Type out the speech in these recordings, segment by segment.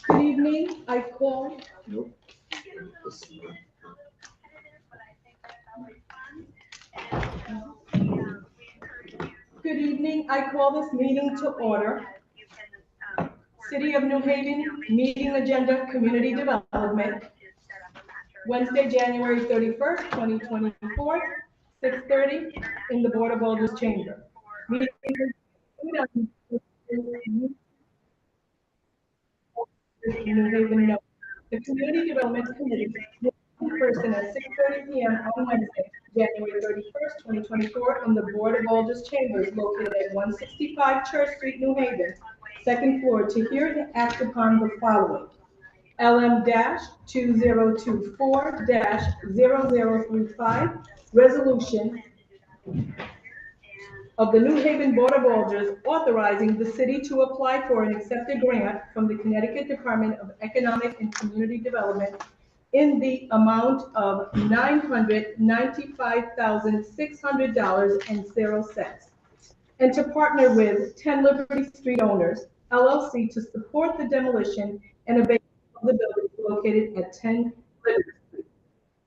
Good evening, I call. Good evening, I call this meeting to order. City of New Haven, meeting agenda, community development. Wednesday, January 31st, 2024, 6:30 in the Board of Alder's chamber. Meeting New Haven, no. The Community Development Committee will be in person at 6:30 p.m. on Wednesday, January 31st, 2024, in the Board of Alder's chambers located at 165 Church Street, New Haven, second floor, to hear and act upon the following. LM-2024-0035, resolution of the New Haven Board of Alder's authorizing the city to apply for an accepted grant from the Connecticut Department of Economic and Community Development in the amount of $995,600.00, and to partner with 10 Liberty Street Owners, LLC, to support the demolition and abatement of the building located at 10 Liberty Street.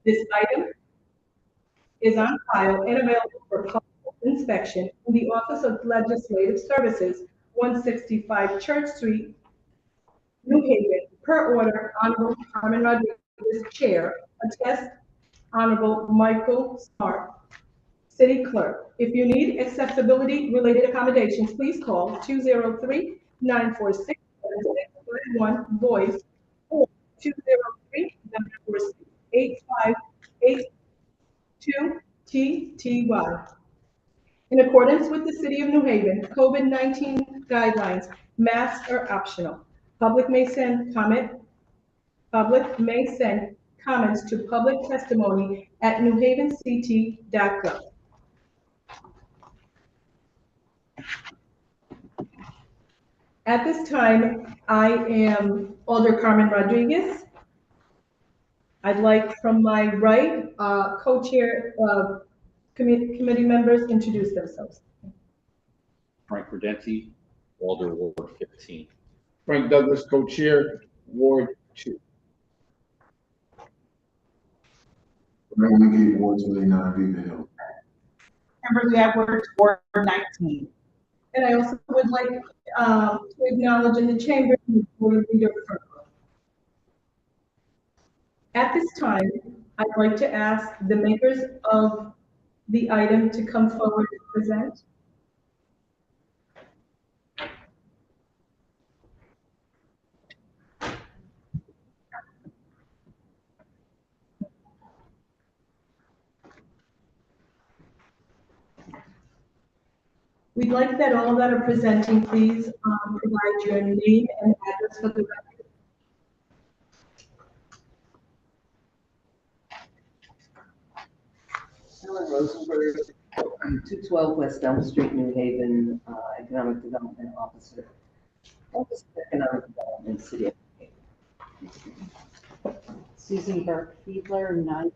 This item is on file and available for public inspection in the Office of Legislative Services, 165 Church Street, New Haven, per order, Honorable Carmen Rodriguez, Chair, attest Honorable Michael Smart, City Clerk. If you need accessibility-related accommodations, please call 203-946-7631, voice, or 203-946-8582-TTY. In accordance with the City of New Haven COVID-19 guidelines, masks are optional. Public may send comments to public testimony at newhavenct.gov. At this time, I am Alder Carmen Rodriguez. I'd like from my right, co-chair committee members introduce themselves. Frank Credenti, Alder Ward 15. Frank Douglas, co-chair, Ward 2. Raymond Gay, Ward 29, Beaver Hill. Kimberly Edwards, Ward 19. And I also would like to acknowledge in the chamber the board leader. At this time, I'd like to ask the makers of the item to come forward and present. We'd like that all that are presenting, please provide your name and address for the record. Helen Rosenberg, 212 West Elm Street, New Haven, Economic Development Officer. Office of Economic Development, City of New Haven. Susan Burke Fiedler, 9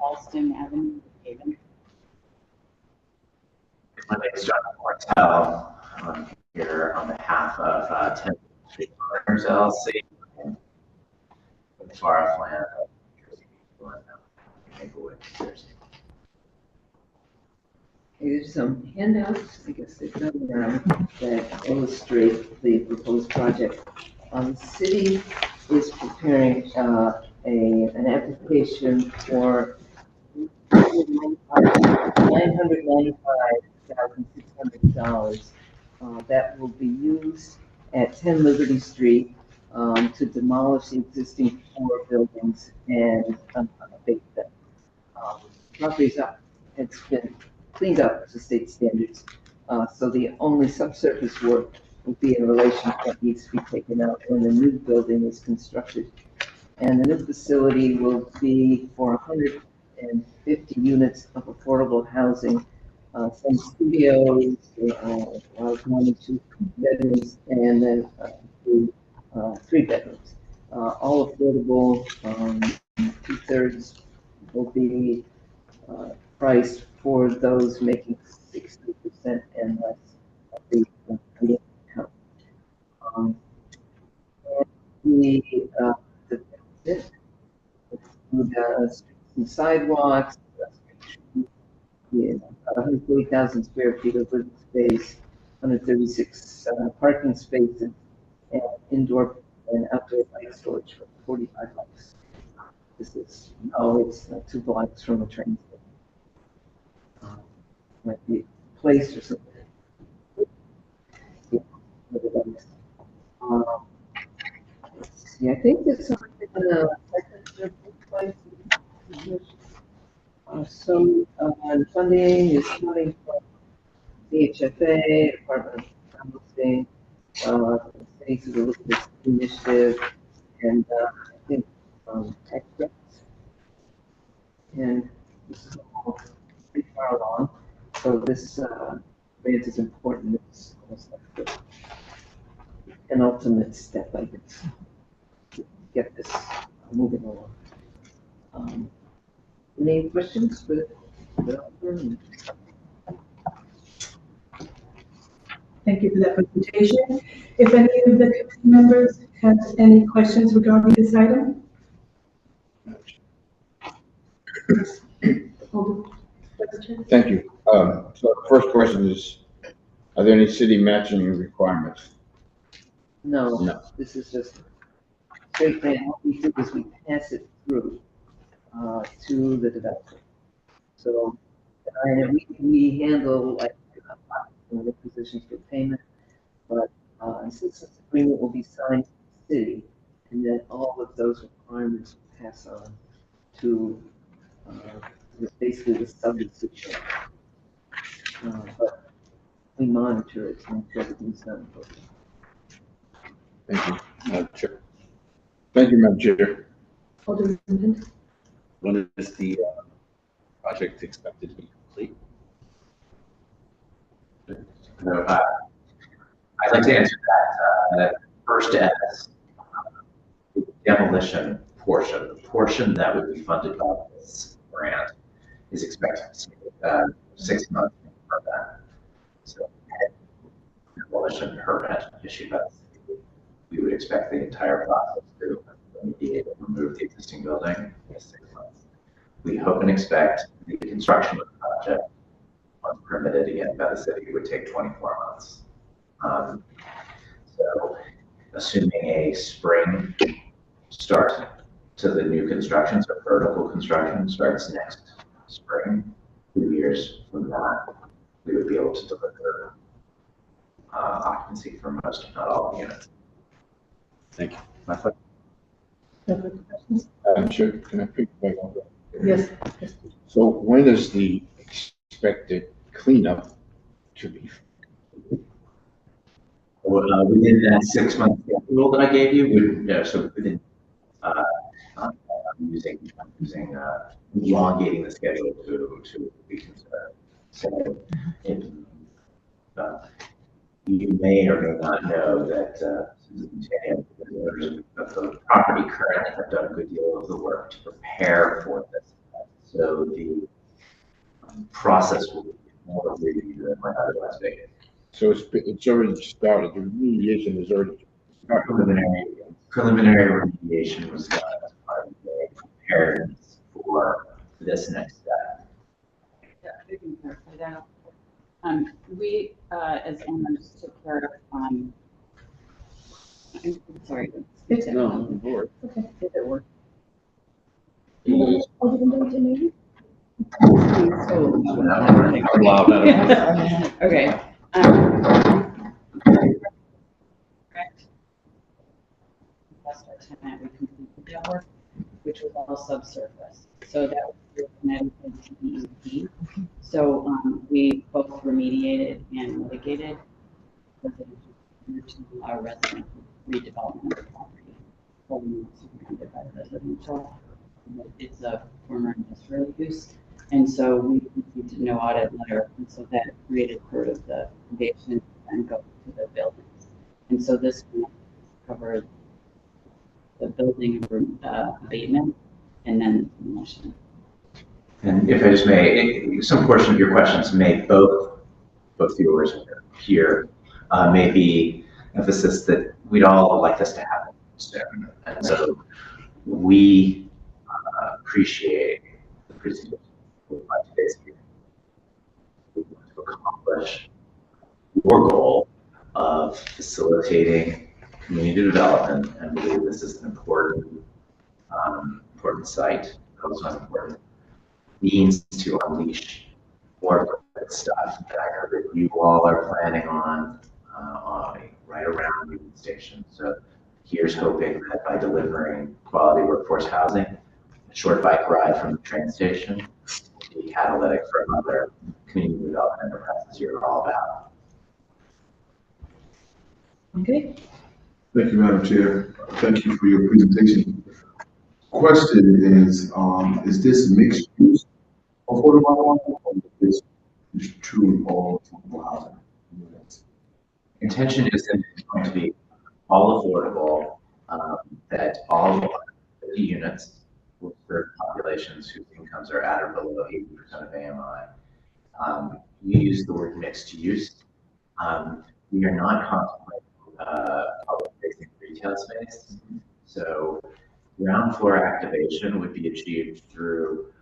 Alston Avenue, New Haven. My name is John Martel. I'm here on behalf of 10 Street Owners LLC. With FAR plan of Maplewood, New Jersey. Here's some handouts, I guess they've done that illustrate the proposed project. The city is preparing an application for $995,600 that will be used at 10 Liberty Street to demolish the existing 4 buildings and abate them. Properties it's been cleaned up to state standards. So the only subsurface work will be in relation to what needs to be taken out when the new building is constructed. And the new facility will be for 150 units of affordable housing, some studios, 22 bedrooms, and then three bedrooms. All affordable, 2/3 will be priced for those making 60% and less of the median income. Um, the, the, this include, streets and sidewalks, yeah, about 140,000 square feet of living space, 136 parking spaces, and indoor and outdoor bike storage for 45 bikes. This is, oh, it's 2 blocks from the train station. Might be a place or something. Yeah, for the bikes. Let's see, I think this is some funding is coming from DHFA, Department of Housing, Cities of the Lucas Initiative, and I think tax credits. And this is all pretty far along. So this grant is important. It's almost like the penultimate step, I guess, to get this moving along. Any questions for the developer? Thank you for that presentation. If any of the committee members have any questions regarding this item? Thank you. So the first question is, are there any city matching requirements? No, No. this is just straight grant. What we do is we pass it through to the developer. So we handle like the positions for payment, but since this agreement will be signed to the city, and then all of those requirements will pass on to basically the subdivision. But we monitor it and everything's done. Thank you. Madam Chair, Thank you, Madam Chair. Alderman Lind? when is the project expected to be complete? So, I'd like to answer that first as the demolition portion. The portion that would be funded by this grant is expected to take 6 months from that. So, demolition permit issued by the city, we would expect the entire process to be able to remove the existing building in 6 months. We hope and expect the construction of the project, once permitted again by the city, would take 24 months. So assuming a spring start to the new construction, so vertical construction starts next spring, 2 years from that, we would be able to deliver occupancy for most, if not all, the units. Thank you. No further questions? Madam Chair, can I pick back on that? Yes. So when is the expected cleanup to be? Within that 6 month schedule that I gave you, so within, I'm using elongating the schedule to be considered. So, you may or may not know that the property currently have done a good deal of the work to prepare for this. So the process will be more review than might otherwise be. So it's already started, the remediation is already started. Preliminary remediation was done as part of the preparedness for this next step. Yeah, we can clarify that. We, as owners, took care of, I'm sorry. No, Lord. Did it work? Alderman Lind, Okay. That's our tenant, we completed that work, which was all subsurface. So that was TDEP. So we both remediated and mitigated residential to our residential redevelopment of the property. Holding surrounded by residential. It's a former industrial use. And so we received no audit letter, and so that created part of the foundation and go to the buildings. And so this covered the building abatement and then demolition. And if I just may, some portion of your questions may both viewers here may be emphasis that we'd all like this to happen soon. And so we appreciate the presentation of today's meeting. We want to accomplish your goal of facilitating community development, and believe this is an important site, also an important means to unleash more good stuff that I heard that you all are planning on right around Union Station. So here's hoping that by delivering quality workforce housing, a short bike ride from the train station will be catalytic for other community development enterprises you're all about. Okay. Thank you, Madam Chair. Thank you for your presentation. Question is this mixed use affordable housing, or is this truly all affordable housing units? Intention is that it's going to be all affordable, that all the units will serve populations whose incomes are at or below 80% of AMI. You use the word mixed use. We are not contemplating public-facing retail space. So ground floor activation would be achieved through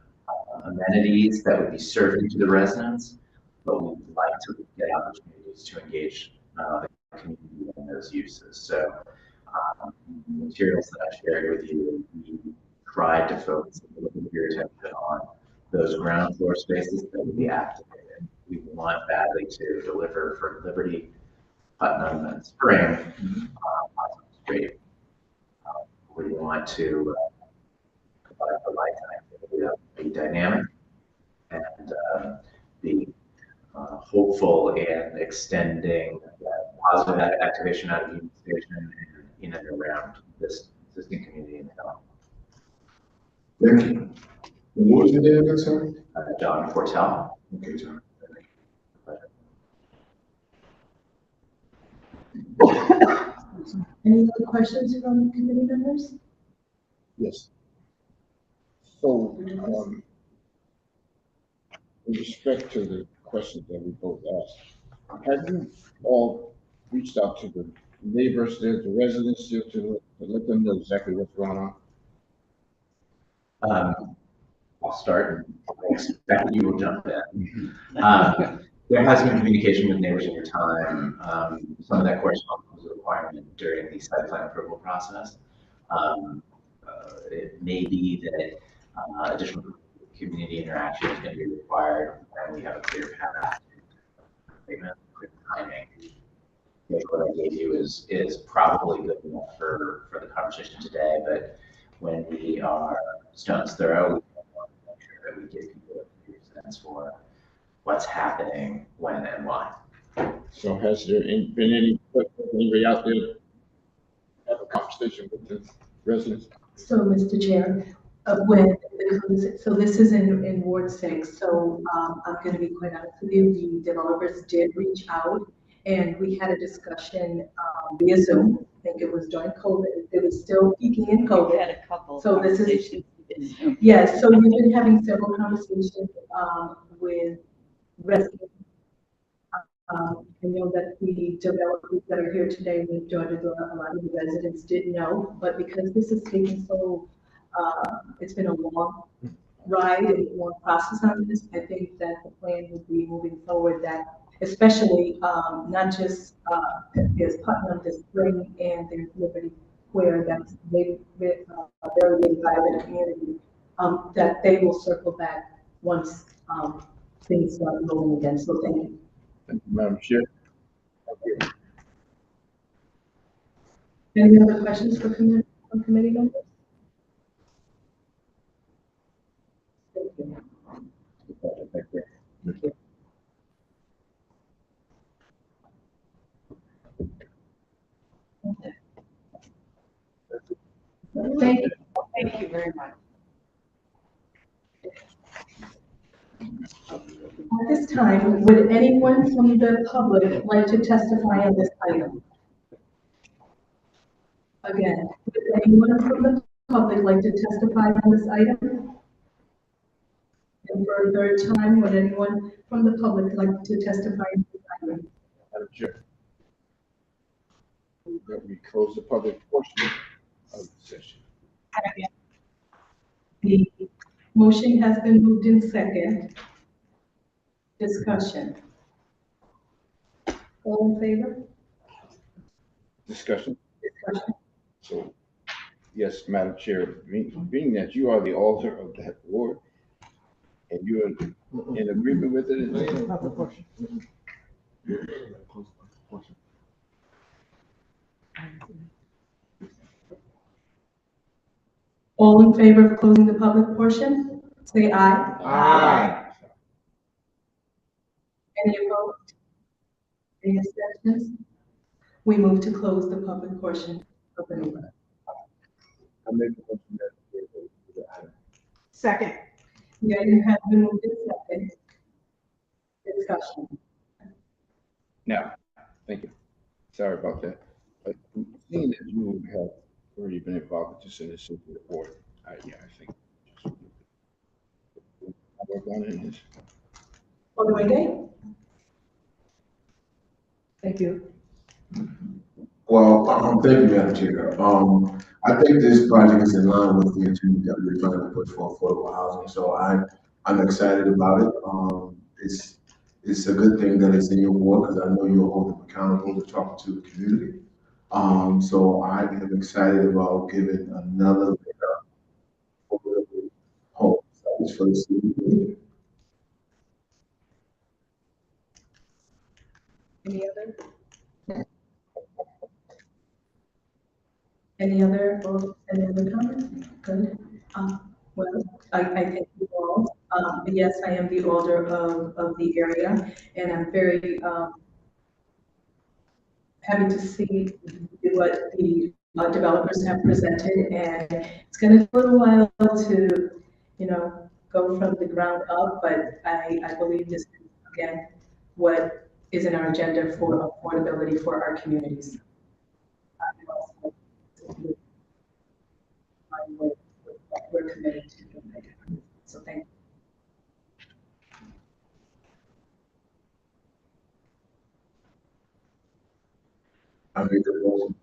amenities that would be served to the residents, but we'd like to get opportunities to engage the community in those uses. So the materials that I shared with you, we tried to focus a little bit of your attention on those ground floor spaces that would be activated. We want badly to deliver for Liberty, Putnam, and Spring, Street. We want to provide the light activity that will be dynamic and be hopeful in extending positive activation out of Union Station and in and around this existing community in the town. Thank you. And what was your name again, sir? John Fortel. Okay, John. Any other questions from committee members? Yes. So, with respect to the questions that we both asked, have you all reached out to the neighbors there, the residents there, to let them know exactly what's going on? I'll start and I expect you will jump in. There has been communication with neighbors over time. Some of that correspondence was a requirement during the site plan approval process. It may be that additional community interaction is going to be required when we have a clear path to clear timing. What I gave you is probably good enough for the conversation today, but when we are stones throw, we want to make sure that we give people a clear sense for what's happening, when, and why. So has there been anybody out there have a conversation with the residents? So, Mr. Chair, so this is in Ward 6, so I'm going to be quite honest with you, the developers did reach out, and we had a discussion via Zoom. I think it was during COVID. It was still peaking in COVID. We had a couple. So this is, yes, so we've been having several conversations with residents. I know that the developers that are here today, we've joined a lot of the residents didn't know, but because this is taking so, it's been a long ride and long process on this, I think that the plan would be moving forward that, especially not just there's Putnam, there's Spring, and there's Liberty, where that's very big by the community, that they will circle back once things start rolling again. So thank you. Thank you, Madam Chair. Thank you. Any other questions for committee members? Thank you. project back there. Thank you. Thank you very much. At this time, would anyone from the public like to testify on this item? Again, would anyone from the public like to testify on this item? And for a third time, would anyone from the public like to testify on this item? Madam Chair. That we close the public portion of the session. The motion has been moved in second. Discussion. All in favor? Discussion. Discussion. So, yes, Madam Chair, being that you are the alder of that ward, and you are in agreement with it, All in favor of closing the public portion? Say aye. Aye. Any opposed? Any abstentions? We move to close the public portion of the meeting. I make a motion that we go to the item. Second. The item has been moved in second. Discussion. Now, thank you. Sorry about that. But seeing that you have already been involved with this in the city board, I think. I work on it in this. Alderman Gay? Thank you. Well, thank you, Madam Chair. I think this project is in line with the intent that we're trying to push for affordable housing, so I'm excited about it. It's a good thing that it's in your ward, because I know you'll hold them accountable to talk to the community. So I am excited about giving another affordable home sites for the city. Any other? Any other comments? Good. Well, I thank you all. Yes, I am the alder of the area, and I'm very, happy to see what the developers have presented, and it's gonna take a little while to, go from the ground up, but I believe this is, again, what is in our agenda for affordability for our communities. We're committed to doing that. So thank you. I make a motion.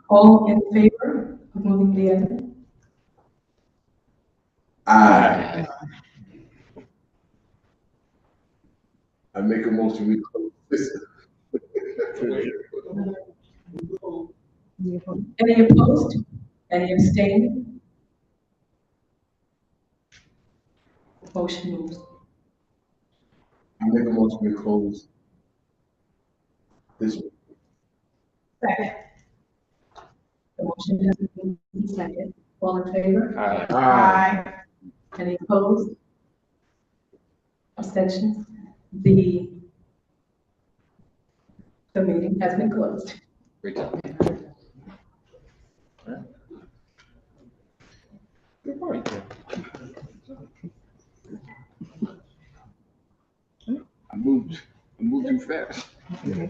All in favor of moving the item? Aye. I make a motion, we close this. Any opposed? Any abstaining? Motion moves. I make a motion, we close this. Second. The motion has been moved in second. All in favor? Aye. Any opposed? Abstentions? The meeting has been closed. Great job. Good morning. I moved too fast.